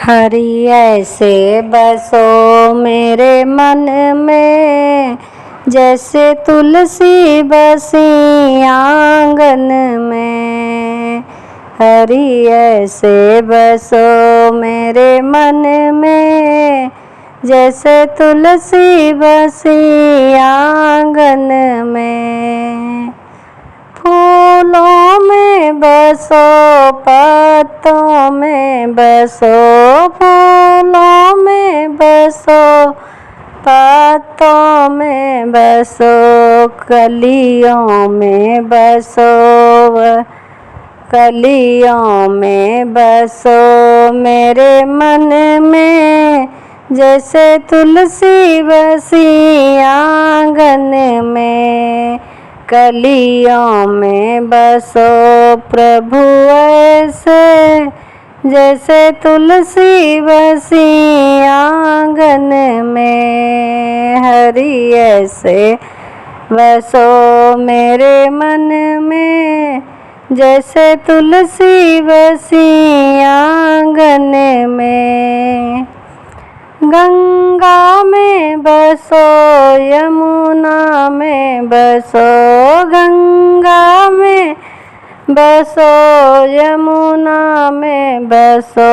हरि ऐसे बसो मेरे मन में, जैसे तुलसी बसी आंगन में। हरि ऐसे बसो मेरे मन में, जैसे तुलसी बसी आंगन में। फूलों में बसो पत्तों में बसो, फूलों में बसो पत्तों में बसो, कलियों में बसो कलियों में बसो मेरे मन में, जैसे तुलसी बसी आंगन में। कलियों में बसो प्रभु ऐसे, जैसे तुलसी बसी आंगन में। हरि ऐसे बसो मेरे मन में, जैसे तुलसी बसी आंगन में। गंगा में बसो यमुना में बसो, गंगा में बसो यमुना में बसो,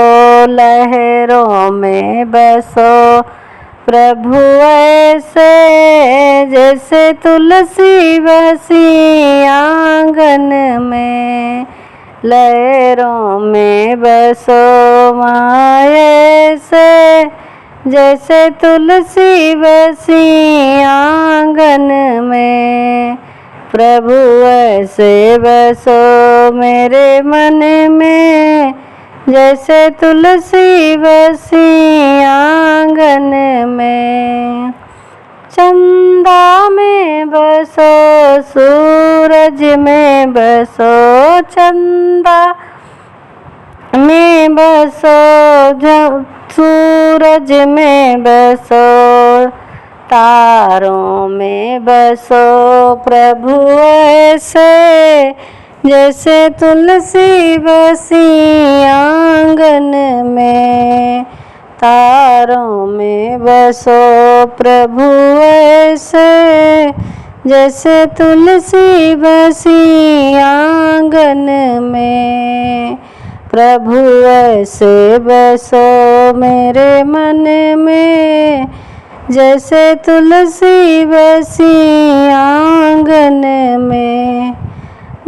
लहरों में बसो प्रभु ऐसे, जैसे तुलसी बसी आंगन में। लहरों में बसो माए से, जैसे तुलसी बसी आंगन में। प्रभु ऐसे बसो मेरे मन में, जैसे तुलसी बसी आंगन में। चंदा में बसो सूरज में बसो, चंदा में बसो सूरज में बसो, तारों में बसो प्रभु ऐसे, जैसे तुलसी बसी आंगन में। तारों में बसो प्रभु ऐसे, जैसे तुलसी बसी आंगन में। प्रभु ऐसे बसो मेरे मन में, जैसे तुलसी बसी आंगन में।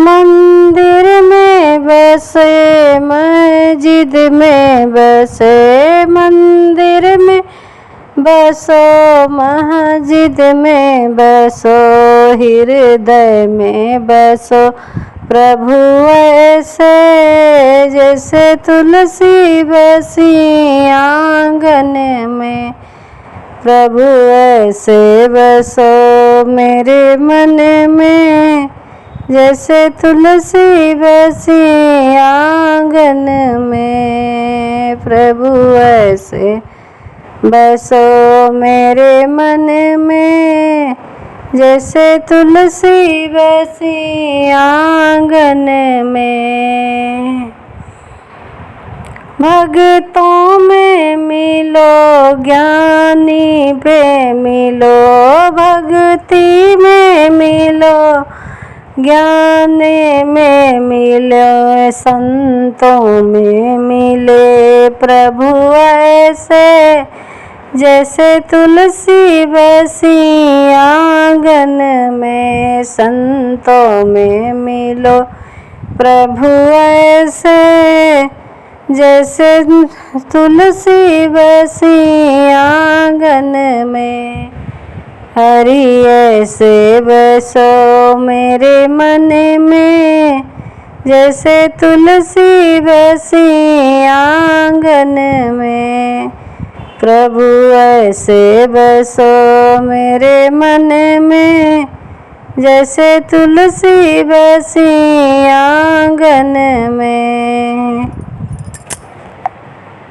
मंदिर में बसे मस्जिद में बसे, मंदिर में बसो मस्जिद में बसो, हृदय में बसो प्रभु ऐसे, जैसे तुलसी बसी आंगन में। प्रभु ऐसे बसो मेरे मन में, जैसे तुलसी बसी आंगन में। प्रभु ऐसे बसो मेरे मन में, जैसे तुलसी बसी आंगन में। भक्तों में मिलो ज्ञानी पे मिलो, भक्ति में मिलो ज्ञान में मिलो, संतों में मिले प्रभु ऐसे, जैसे तुलसी बसी आंगन में। संतों में मिलो प्रभु ऐसे, जैसे तुलसी बसी आंगन में। हरि ऐसे बसो मेरे मन में, जैसे तुलसी बसी आंगन में। प्रभु ऐसे बसो मेरे मन में, जैसे तुलसी बसी आंगन में।